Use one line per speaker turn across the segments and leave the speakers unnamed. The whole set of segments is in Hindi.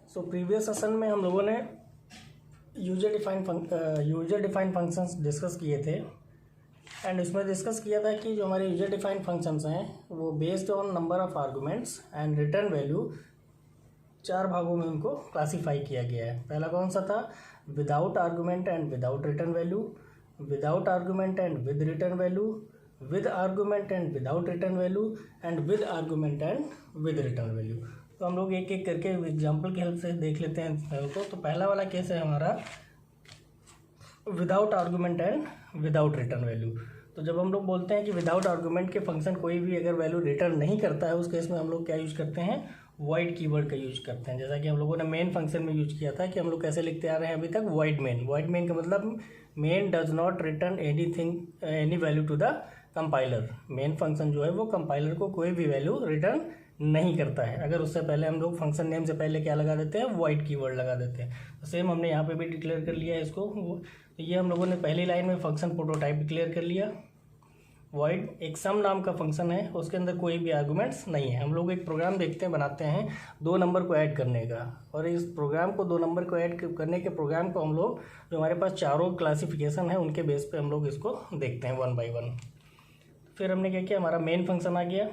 सो प्रीवियस सेशन में हम लोगों ने यूजर डिफाइंड फंक्शंस डिस्कस किए थे एंड इसमें डिस्कस किया था कि जो हमारे यूजर डिफाइंड फंक्शंस हैं वो based on number of arguments and return value 4 भागों में उनको क्लासीफाई किया गया है। पहला कौन सा था? Without argument and without return value, without argument and with return value, with argument and without return value and with argument and with return value. तो हम लोग एक एक करके एग्जांपल की हेल्प से देख लेते हैं उसको। तो पहला वाला केस है हमारा without argument and without return value. तो जब हम लोग बोलते हैं कि विदाउट आर्गुमेंट के फंक्शन कोई भी अगर वैल्यू रिटर्न नहीं करता है, उस केस में हम लोग क्या यूज करते हैं? वॉइड कीवर्ड का यूज करते हैं। जैसा कि हम लोगों ने मेन फंक्शन में यूज किया था कि हम लोग कैसे लिखते आ रहे हैं अभी तक, वॉइड मेन। वॉइड मेन का मतलब main does not return any value to the compiler. Main function जो है वो कंपाइलर को कोई भी वैल्यू रिटर्न नहीं करता है। अगर उससे पहले हम लोग फंक्शन नेम से पहले क्या लगा देते हैं? वॉइड कीवर्ड लगा देते हैं। तो सेम हमने यहाँ पे भी डिक्लेयर कर लिया है इसको। तो ये हम लोगों ने पहली लाइन में फंक्शन प्रोटोटाइप डिक्लेयर कर लिया। वॉइड एक सम नाम का फंक्शन है, उसके अंदर कोई भी आर्गुमेंट्स नहीं है। हम लोग एक प्रोग्राम देखते हैं, बनाते हैं 2 नंबर को ऐड करने का, और इस प्रोग्राम को 2 नंबर को ऐड करने के प्रोग्राम को हम लोग जो हमारे पास चारों क्लासिफिकेशन है उनके बेस पे हम लोग इसको देखते हैं 1 बाई 1। फिर हमने क्या किया, हमारा मेन फंक्शन आ गया।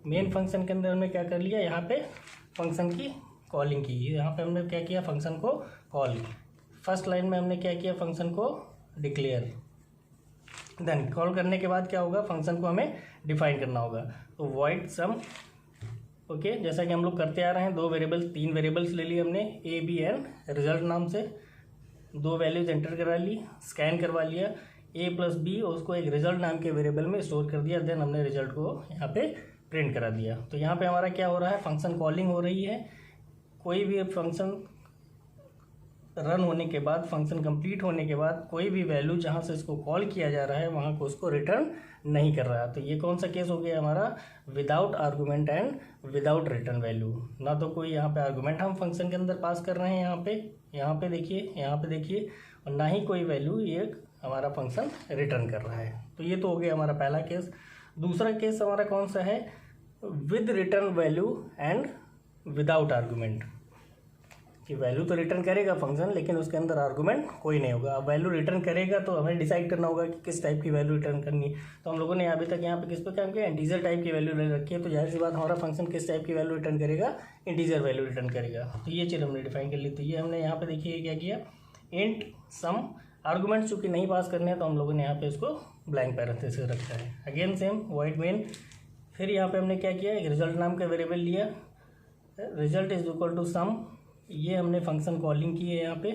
मेन फंक्शन के अंदर हमने क्या कर लिया, यहाँ पे फंक्शन की कॉलिंग की। यहाँ पे हमने क्या किया, फंक्शन को कॉल। फर्स्ट लाइन में हमने क्या किया, फंक्शन को डिक्लेयर। देन कॉल करने के बाद क्या होगा, फंक्शन को हमें डिफाइन करना होगा। तो वॉइड सम, ओके, जैसा कि हम लोग करते आ रहे हैं, 3 वेरिएबल्स ले लिए हमने, ए बी एंड रिजल्ट नाम से। 2 वैल्यूज एंटर करा ली, स्कैन करवा लिया, ए प्लस बी, उसको एक रिजल्ट नाम के वेरिएबल में स्टोर कर दिया। देन हमने रिजल्ट को यहाँ पे प्रिंट करा दिया। तो यहाँ पे हमारा क्या हो रहा है, फंक्शन कॉलिंग हो रही है। कोई भी फंक्शन रन होने के बाद, फंक्शन कंप्लीट होने के बाद, कोई भी वैल्यू जहाँ से इसको कॉल किया जा रहा है वहाँ को उसको रिटर्न नहीं कर रहा है। तो ये कौन सा केस हो गया हमारा? Without argument and without return value. ना तो कोई यहाँ पे आर्गुमेंट हम फंक्शन के अंदर पास कर रहे हैं, यहाँ पे देखिए, और ना ही कोई वैल्यू ये हमारा फंक्शन रिटर्न कर रहा है। तो ये तो हो गया हमारा पहला केस। दूसरा केस हमारा कौन सा है? With return value and without argument. कि वैल्यू तो रिटर्न करेगा फंक्शन, लेकिन उसके अंदर आर्गुमेंट कोई नहीं होगा। अब वैल्यू रिटर्न करेगा तो हमें डिसाइड करना होगा कि किस टाइप की वैल्यू रिटर्न करनी है। तो हम लोगों ने अभी तक यहाँ पे किस पे काम किया, इंटीजर टाइप की वैल्यू ले रखी है। तो जाहिर सी बात हमारा फंक्शन किस टाइप की वैल्यू रिटर्न करेगा? इंटीजर वैल्यू रिटर्न करेगा। तो ये चीज़ हमने डिफाइन कर ली। तो ये हमने यहाँ पे देखिए क्या किया, इंट सम। आर्गुमेंट्स चूँकि नहीं पास करने हैं तो हम लोगों ने यहाँ पे इसको ब्लैंक पैरेंथेसिस रखा है। Again same void main. फिर यहाँ पे हमने क्या किया, एक रिजल्ट नाम का वेरिएबल लिया, result is equal to some. ये हमने फंक्शन कॉलिंग की है। यहाँ पे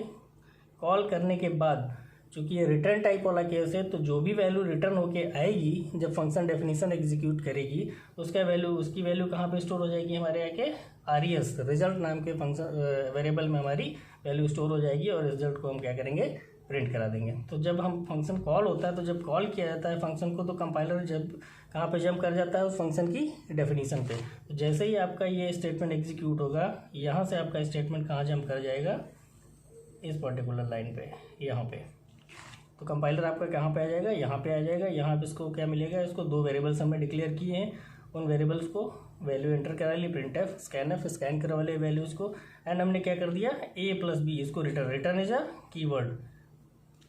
कॉल करने के बाद चूँकि ये रिटर्न टाइप वाला केस है, तो जो भी वैल्यू रिटर्न होके आएगी जब फंक्शन डेफिनेशन एग्जीक्यूट करेगी, उसकी वैल्यू कहाँ पे स्टोर हो जाएगी? हमारे यहाँ के RES रिजल्ट नाम के फंक्शन वेरिएबल में हमारी वैल्यू स्टोर हो जाएगी, और रिजल्ट को हम क्या करेंगे, प्रिंट करा देंगे। तो जब हम फंक्शन कॉल होता है, तो जब कॉल किया जाता है फंक्शन को, तो कंपाइलर जब कहाँ पे जंप कर जाता है, उस फंक्शन की डेफिनेशन पे। तो जैसे ही आपका ये स्टेटमेंट एग्जीक्यूट होगा, यहाँ से आपका स्टेटमेंट कहाँ जंप कर जाएगा, इस पर्टिकुलर लाइन पे, यहाँ पे। तो कंपाइलर आपका कहाँ पे आ जाएगा, यहाँ पे आ जाएगा। यहाँ पे इसको क्या मिलेगा, इसको 2 वेरिएबल्स हमने डिक्लेयर किए हैं, उन वेरिएबल्स को वैल्यू एंटर करा ली, प्रिंट एफ, स्कैन करवा ले वैल्यूज़ को। एंड हमने क्या कर दिया, ए प्लस बी, इसको रिटर्न इज अ कीवर्ड।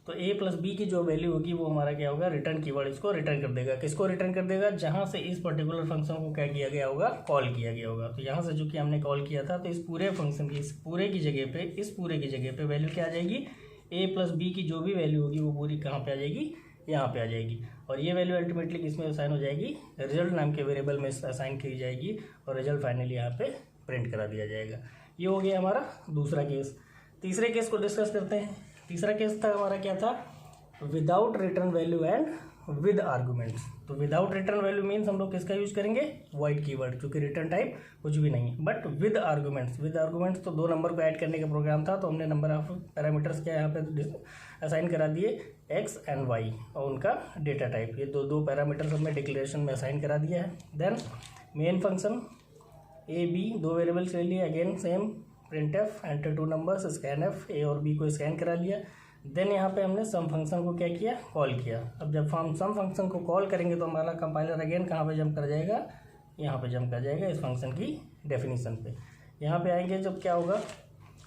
तो ए प्लस बी की जो वैल्यू होगी वो हमारा क्या होगा, रिटर्न कीवर्ड इसको रिटर्न कर देगा। किसको रिटर्न कर देगा? जहाँ से इस पर्टिकुलर फंक्शन को क्या किया गया होगा, कॉल किया गया होगा। तो यहाँ से चूँकि हमने कॉल किया था, तो इस पूरे फंक्शन की इस पूरे की जगह पे वैल्यू क्या आ जाएगी, ए प्लस बी की जो भी वैल्यू होगी वो पूरी कहाँ पे आ जाएगी, यहाँ पे आ जाएगी। और ये वैल्यू अल्टीमेटली किसमें असाइन हो जाएगी, रिजल्ट नाम के वेरिएबल में असाइन की जाएगी, और रिजल्ट फाइनली यहाँ पे प्रिंट करा दिया जाएगा। ये हो गया हमारा दूसरा केस। तीसरे केस को डिस्कस करते हैं। तीसरा केस था हमारा क्या था, without return value and with arguments. तो विदाउट रिटर्न वैल्यू मीन्स हम लोग किसका यूज करेंगे, वॉइड कीवर्ड, क्योंकि रिटर्न टाइप कुछ भी नहीं है। बट विद आर्गुमेंट्स तो 2 नंबर को ऐड करने का प्रोग्राम था, तो हमने नंबर ऑफ पैरामीटर्स क्या यहाँ पे असाइन करा दिए, एक्स एंड वाई, और उनका डेटा टाइप। ये दो पैरामीटर्स हमने डिक्लेरेशन में असाइन करा दिया है। Then main function A B, 2 variables ले लिए। Again same print F, enter 2 numbers, scan F, A और बी को स्कैन करा लिया। देन यहाँ पे हमने सम फंक्शन को क्या किया, कॉल किया। अब जब हम सम फंक्शन को कॉल करेंगे तो हमारा कंपाइलर अगेन कहाँ पे जंप कर जाएगा, यहाँ पे जंप कर जाएगा इस फंक्शन की डेफिनेशन पे। यहाँ पे आएंगे जब क्या होगा,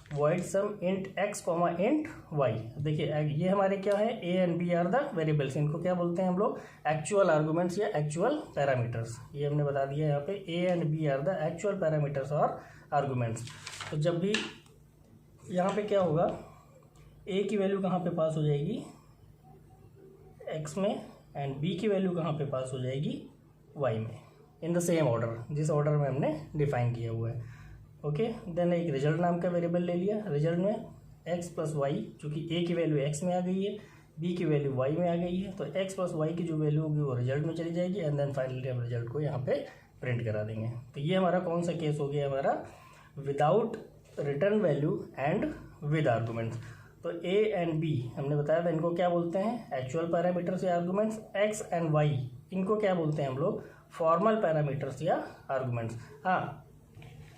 void sum int x comma int y। देखिए ये हमारे क्या है, a and b are the variables, इनको क्या बोलते हैं हम लोग, एक्चुअल आर्गूमेंट्स या एक्चुअल पैरामीटर्स। ये हमने बता दिया यहाँ पे a and b are the actual parameters और आर्गूमेंट्स। तो जब भी यहाँ पे क्या होगा, a की वैल्यू कहाँ पे पास हो जाएगी, x में, एंड b की वैल्यू कहाँ पे पास हो जाएगी, y में, इन द सेम ऑर्डर, जिस ऑर्डर में हमने डिफाइन किया हुआ है। ओके, देन एक रिजल्ट नाम का वेरिएबल ले लिया, रिजल्ट में x प्लस वाई, चूँकि a की वैल्यू x में आ गई है, b की वैल्यू y में आ गई है, तो x प्लस वाई की जो वैल्यू होगी वो रिजल्ट में चली जाएगी, एंड देन फाइनली हम रिजल्ट को यहाँ पे प्रिंट करा देंगे। तो ये हमारा कौन सा केस हो गया, हमारा without return value and with arguments. तो a एंड b हमने बताया था, इनको क्या बोलते हैं, एक्चुअल पैरामीटर्स या आर्गूमेंट्स। x एंड y इनको क्या बोलते हैं हम लोग, फॉर्मल पैरामीटर्स या आर्गूमेंट्स। हाँ,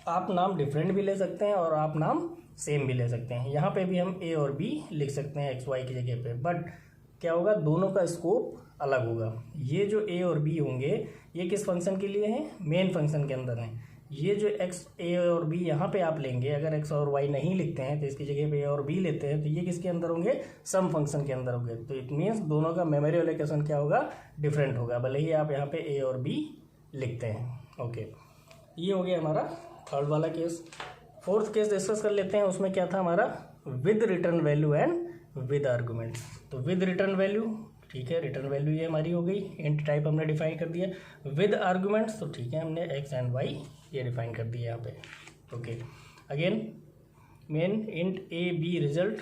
आप नाम डिफरेंट भी ले सकते हैं और आप नाम सेम भी ले सकते हैं। यहाँ पे भी हम a और b लिख सकते हैं x y की जगह पे, बट क्या होगा, दोनों का स्कोप अलग होगा। ये जो a और b होंगे ये किस फंक्शन के लिए हैं, मेन फंक्शन के अंदर हैं। ये जो a और b यहाँ पे आप लेंगे, अगर x और y नहीं लिखते हैं तो इसकी जगह पे a और b लेते हैं, तो ये किसके अंदर होंगे, सम फंक्शन के अंदर होंगे। तो इट मीन्स दोनों का मेमोरी एलोकेशन क्या होगा, डिफरेंट होगा, भले ही आप यहाँ पे a और b लिखते हैं। ओके, ये हो गया हमारा थर्ड वाला केस। फोर्थ केस डिस्कस कर लेते हैं, उसमें क्या था हमारा, with return value and with arguments. तो विद रिटर्न वैल्यू, ठीक है, रिटर्न वैल्यू ये हमारी हो गई, इंट टाइप हमने डिफाइन कर दिया। विद आर्गूमेंट्स तो ठीक है, हमने एक्स एंड वाई ये डिफाइन कर दिया यहाँ पे। Okay, again main int A B result,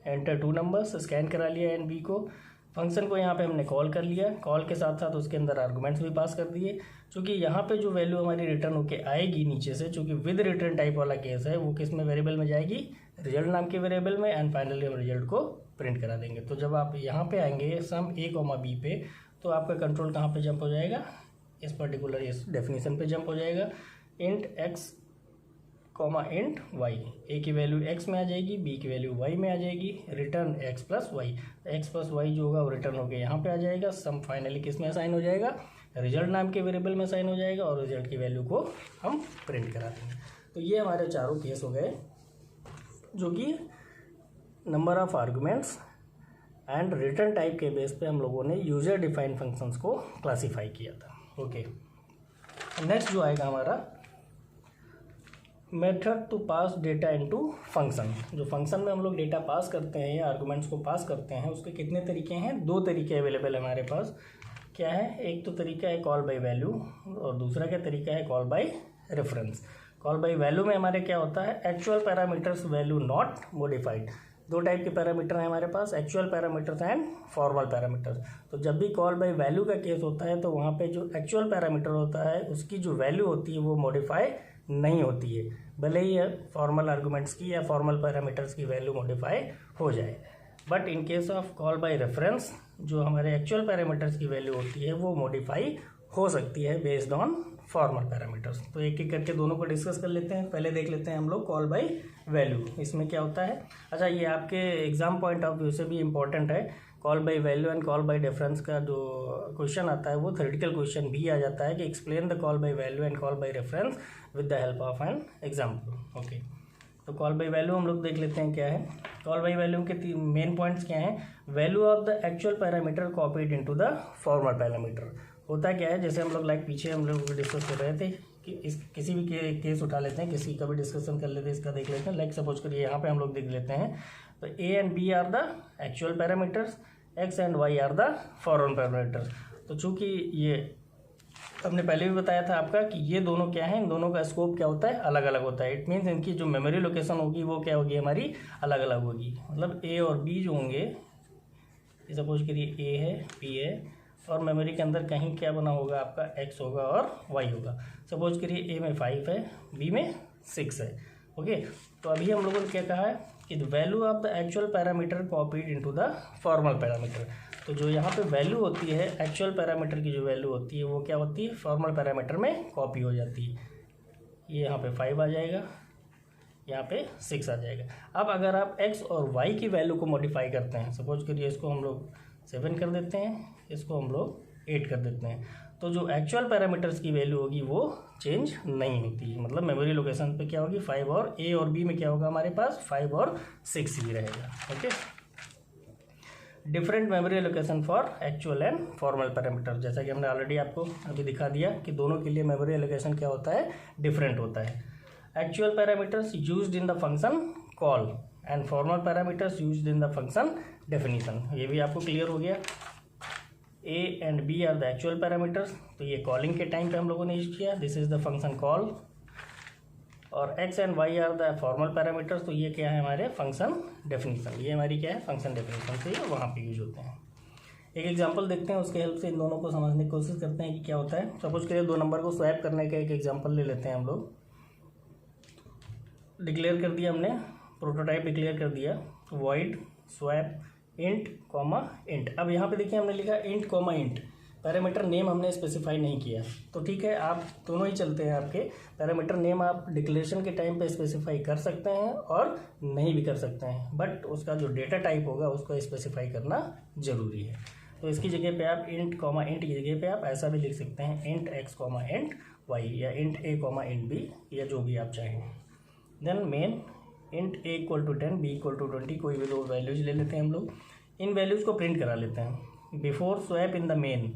enter 2 numbers, scan करा लिया एन बी को, फंक्शन को यहाँ पे हमने कॉल कर लिया, कॉल के साथ साथ उसके अंदर आर्गूमेंट्स भी पास कर दिए। चूँकि यहाँ पे जो वैल्यू हमारी रिटर्न होके आएगी नीचे से, चूँकि विद रिटर्न टाइप वाला केस है, वो किस में वेरिएबल में जाएगी, रिजल्ट नाम के वेरिएबल में, एंड फाइनली हम रिजल्ट को प्रिंट करा देंगे। तो जब आप यहाँ पे आएंगे सम a कॉमा बी पे, तो आपका कंट्रोल कहाँ पे जंप हो जाएगा, इस पर्टिकुलर इस डेफिनेशन पे जंप हो जाएगा, int x comma int y, a की वैल्यू x में आ जाएगी, b की वैल्यू y में आ जाएगी, return x plus y, x plus y जो होगा वो रिटर्न होकर यहाँ पे आ जाएगा, सम फाइनली किस में असाइन हो जाएगा, रिजल्ट नाम के वेरिएबल में असाइन हो जाएगा, और रिजल्ट की वैल्यू को हम प्रिंट करा देंगे। तो ये हमारे चारों केस हो गए, जो कि number of arguments and return type के बेस पे हम लोगों ने यूजर डिफाइंड फंक्शंस को क्लासीफाई किया था। ओके, नेक्स्ट जो आएगा हमारा method to pass data into function. जो फंक्शन में हम लोग डेटा पास करते हैं या आर्गूमेंट्स को पास करते हैं, उसके कितने तरीके हैं, 2 तरीके अवेलेबल है हमारे पास। क्या है, एक तो तरीका है कॉल बाय वैल्यू, और दूसरा क्या तरीका है, call by reference. Call by value में हमारे क्या होता है, actual parameters value not modified. 2 type के पैरामीटर हैं हमारे पास, actual parameters and formal parameters. तो जब भी कॉल बाय वैल्यू का केस होता है, तो वहाँ पे जो एक्चुअल पैरामीटर होता है उसकी जो वैल्यू होती है वो मॉडिफाई नहीं होती है, भले ही फॉर्मल आर्गूमेंट्स की या फॉर्मल पैरामीटर्स की वैल्यू मॉडिफाई हो जाए। But in case of call by reference, जो हमारे एक्चुअल पैरामीटर्स की वैल्यू होती है वो मॉडिफाई हो सकती है बेस्ड ऑन फॉर्मल पैरामीटर्स। तो एक एक करके दोनों को डिस्कस कर लेते हैं। पहले देख लेते हैं हम लोग कॉल बाय वैल्यू, इसमें क्या होता है। अच्छा, ये आपके एग्जाम पॉइंट ऑफ व्यू से भी इम्पॉर्टेंट है। Call by value and call bye difference का जो क्वेश्चन आता है वो थ्योरेटिकल क्वेश्चन भी आ जाता है कि explain the call by value and call by reference with the help of an example. Okay, तो कॉल बाय वैल्यू हम लोग देख लेते हैं क्या है। कॉल बाय वैल्यू के मेन पॉइंट्स क्या हैं, value of the actual parameter copied into the formal parameter. होता क्या है, जैसे हम लोग पीछे हम लोग डिस्कस कर रहे थे कि इस किसी भी केस उठा लेते हैं, किसी का भी डिस्कशन कर लेते हैं, इसका देख लेते हैं। सपोज करिए यहाँ पे हम लोग देख लेते हैं, तो a and b are the actual parameters, x and y are the formal parameters. तो चूंकि ये हमने पहले भी बताया था आपका कि ये दोनों क्या है, इन दोनों का स्कोप क्या होता है, अलग अलग होता है। इट मीन्स इनकी जो मेमोरी लोकेशन होगी वो क्या होगी, हमारी अलग अलग होगी। मतलब a और b जो होंगे, सपोज करिए a है, b है, और मेमोरी के अंदर कहीं क्या बना होगा, आपका x होगा और y होगा। सपोज करिए a में 5 है, b में 6 है। ओके, तो अभी हम लोगों ने क्या कहा है कि the value of the actual parameter copied into the formal parameter. तो जो यहाँ पे वैल्यू होती है, एक्चुअल पैरामीटर की जो वैल्यू होती है वो क्या होती है, फॉर्मल पैरामीटर में कॉपी हो जाती है। ये यहाँ पे 5 आ जाएगा, यहाँ पे 6 आ जाएगा। अब अगर आप x और y की वैल्यू को मॉडिफाई करते हैं, सपोज करिए इसको हम लोग 7 कर देते हैं, इसको हम लोग 8 कर देते हैं, तो जो एक्चुअल पैरामीटर्स की वैल्यू होगी वो चेंज नहीं होती है। मतलब मेमोरी लोकेशन पे क्या होगी 5 और ए और बी में क्या होगा हमारे पास 5 और 6 ही रहेगा। Okay, different memory location for actual and formal parameter, जैसा कि हमने ऑलरेडी आपको अभी दिखा दिया कि दोनों के लिए मेमोरी लोकेशन क्या होता है, डिफरेंट होता है। Actual parameters used in the function call and formal parameters used in the function definition. ये भी आपको क्लियर हो गया। A and b are the actual parameters, तो ये कॉलिंग के टाइम पे हम लोगों ने यूज किया, this is the function call. और X and Y are the formal parameters, तो ये क्या है हमारे फंक्शन डेफिनीशन, ये हमारी क्या है फंक्शन डेफिनीशन, तो ये वहाँ पे यूज होते हैं। एक एग्जांपल देखते हैं, उसके हेल्प से इन दोनों को समझने की कोशिश करते हैं कि क्या होता है। सपोज करिए 2 नंबर को स्वैप करने का एक एग्जांपल ले लेते हैं हम लोग। डिक्लेयर कर दिया हमने, प्रोटोटाइप डिक्लेयर कर दिया, void swap int comma int. अब यहाँ पे देखिए हमने लिखा int comma int, parameter name हमने स्पेसिफाई नहीं किया, तो ठीक है आप दोनों ही चलते हैं आपके। पैरामीटर नेम आप डिक्लेरेशन के टाइम पे स्पेसिफाई कर सकते हैं और नहीं भी कर सकते हैं, बट उसका जो डेटा टाइप होगा उसको स्पेसिफाई करना जरूरी है। तो इसकी जगह पे आप इंट कॉमा इंट की जगह पे आप ऐसा भी लिख सकते हैं int x comma int y, या int a comma int b, या जो भी आप चाहें। Then main int a equal to 10 b equal to 20, कोई भी 2 वैल्यूज ले लेते हैं हम लोग। इन वैल्यूज़ को प्रिंट करा लेते हैं। Before swap in the main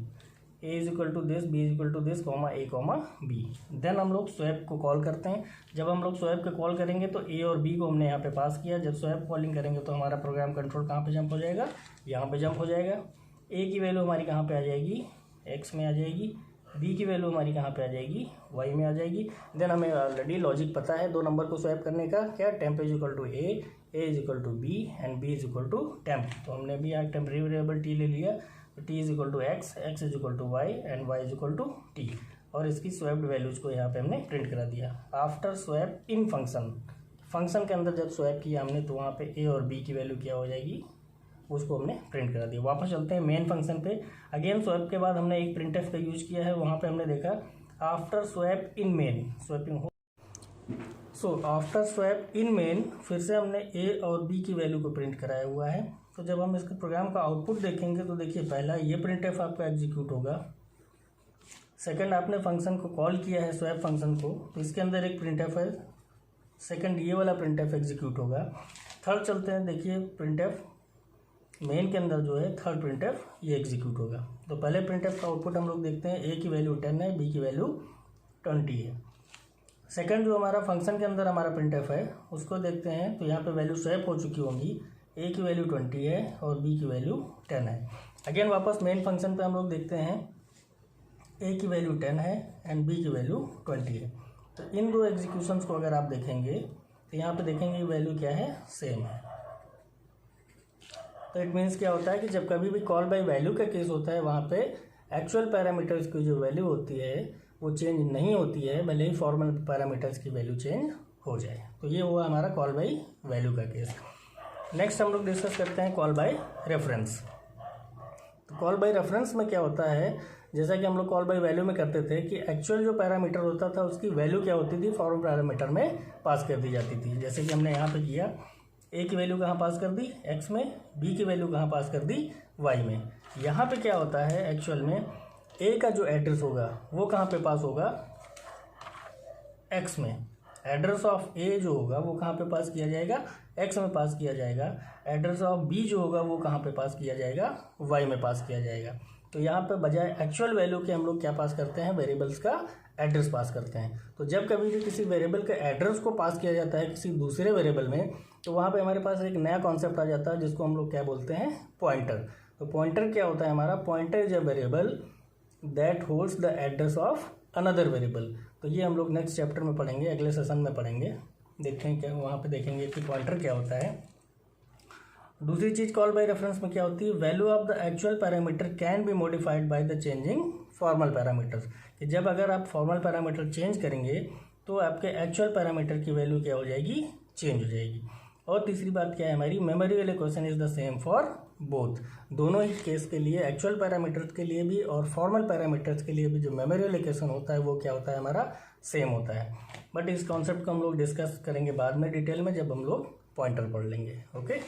a is equal to this, b is equal to this, comma a comma b. Then हम लोग स्वैप को कॉल करते हैं। जब हम लोग स्वैप को कॉल करेंगे तो ए और बी को हमने यहाँ पे पास किया। जब स्वैप कॉलिंग करेंगे तो हमारा प्रोग्राम कंट्रोल कहाँ पे जंप हो जाएगा, यहाँ पे जंप हो जाएगा। ए की वैल्यू हमारी कहाँ पे आ जाएगी, एक्स में आ जाएगी। बी की वैल्यू हमारी कहाँ पे आ जाएगी, वाई में आ जाएगी। देन हमें ऑलरेडी लॉजिक पता है 2 नंबर को स्वैप करने का, क्या temp is equal to a is equal to b and b is equal to temp. तो हमने भी यहाँ टेम्परेरी वेरिएबल टी ले लिया, तो t is equal to x, x is equal to y and y is equal to t, और इसकी स्वैप्ड वैल्यूज को यहाँ पे हमने प्रिंट करा दिया। After swap in function, function के अंदर जब स्वैप किया हमने तो वहाँ पे ए और बी की वैल्यू क्या हो जाएगी, उसको हमने प्रिंट करा दिया। वापस चलते हैं मेन फंक्शन पे। अगेन स्वैप के बाद हमने एक प्रिंटफ का यूज किया है, वहाँ पे हमने देखा after swap in main, swapping हो। So after swap in main फिर से हमने ए और बी की वैल्यू को प्रिंट कराया हुआ है। तो जब हम इसके प्रोग्राम का आउटपुट देखेंगे तो देखिए पहला ये प्रिंटफ आपका एग्जीक्यूट होगा। सेकंड आपने फंक्शन को कॉल किया है स्वैप फंक्शन को, तो इसके अंदर एक प्रिंटफ है, सेकंड ये वाला प्रिंटफ एग्जीक्यूट होगा। थर्ड चलते हैं, देखिए प्रिंटफ मेन के अंदर जो है थर्ड प्रिंटफ ये एग्जीक्यूट होगा। तो पहले प्रिंटफ का आउटपुट हम लोग देखते हैं, ए की वैल्यू 10 है, बी की वैल्यू 20 है। सेकंड जो हमारा फंक्शन के अंदर हमारा प्रिंटफ है उसको देखते हैं, तो यहाँ पे वैल्यू स्वैप हो चुकी होंगी, ए की वैल्यू 20 है और बी की वैल्यू 10 है। अगेन वापस मेन फंक्शन पे हम लोग देखते हैं, ए की वैल्यू 10 है एंड बी की वैल्यू 20 है। तो इन 2 एग्जीक्यूशंस को अगर आप देखेंगे तो यहाँ पे देखेंगे वैल्यू क्या है, सेम है। तो इट मीन्स क्या होता है कि जब कभी भी कॉल बाय वैल्यू का केस होता है वहाँ पे एक्चुअल पैरामीटर्स की जो वैल्यू होती है वो चेंज नहीं होती है, भले ही फॉर्मल पैरामीटर्स की वैल्यू चेंज हो जाए। तो ये हुआ हमारा कॉल बाय वैल्यू का केस। नेक्स्ट हम लोग डिस्कस करते हैं कॉल बाय रेफरेंस। तो कॉल बाय रेफरेंस में क्या होता है, जैसा कि हम लोग कॉल बाय वैल्यू में करते थे कि एक्चुअल जो पैरामीटर होता था उसकी वैल्यू क्या होती थी, फॉर्मल पैरामीटर में पास कर दी जाती थी। जैसे कि हमने यहाँ पे किया, ए की वैल्यू कहाँ पास कर दी, एक्स में, बी की वैल्यू कहाँ पास कर दी, वाई में। यहाँ पे क्या होता है एक्चुअल में, ए का जो एड्रेस होगा वो कहाँ पे पास होगा, एक्स में। एड्रेस ऑफ ए जो होगा वो कहाँ पे पास किया जाएगा, एक्स में पास किया जाएगा। एड्रेस ऑफ बी जो होगा वो कहाँ पे पास किया जाएगा, वाई में पास किया जाएगा। तो यहाँ पे बजाय एक्चुअल वैल्यू के हम लोग क्या पास करते हैं, वेरिएबल्स का एड्रेस पास करते हैं। तो जब कभी भी किसी वेरिएबल के एड्रेस को पास किया जाता है किसी दूसरे वेरिएबल में, तो वहाँ पे हमारे पास एक नया कॉन्सेप्ट आ जाता है जिसको हम लोग क्या बोलते हैं, पॉइंटर। तो पॉइंटर क्या होता है हमारा, pointer is a variable that holds the address of another variable. तो ये हम लोग नेक्स्ट चैप्टर में पढ़ेंगे, अगले सेशन में पढ़ेंगे, देखते हैं क्या वहाँ पे देखेंगे कि पॉइंटर क्या होता है। दूसरी चीज़ कॉल बाय रेफरेंस में क्या होती है, value of the actual parameter can be modified by the changing formal parameters. कि जब अगर आप फॉर्मल पैरामीटर चेंज करेंगे तो आपके एक्चुअल पैरामीटर की वैल्यू क्या हो जाएगी, चेंज हो जाएगी। और तीसरी बात क्या है हमारी, memory allocation is the same for both. दोनों ही केस के लिए, एक्चुअल पैरामीटर्स के लिए भी और फॉर्मल पैरामीटर्स के लिए भी जो मेमोरी एलोकेशन होता है वो क्या होता है हमारा, सेम होता है। बट इस कॉन्सेप्ट को हम लोग डिस्कस करेंगे बाद में डिटेल में, जब हम लोग पॉइंटर पढ़ लेंगे। ओके।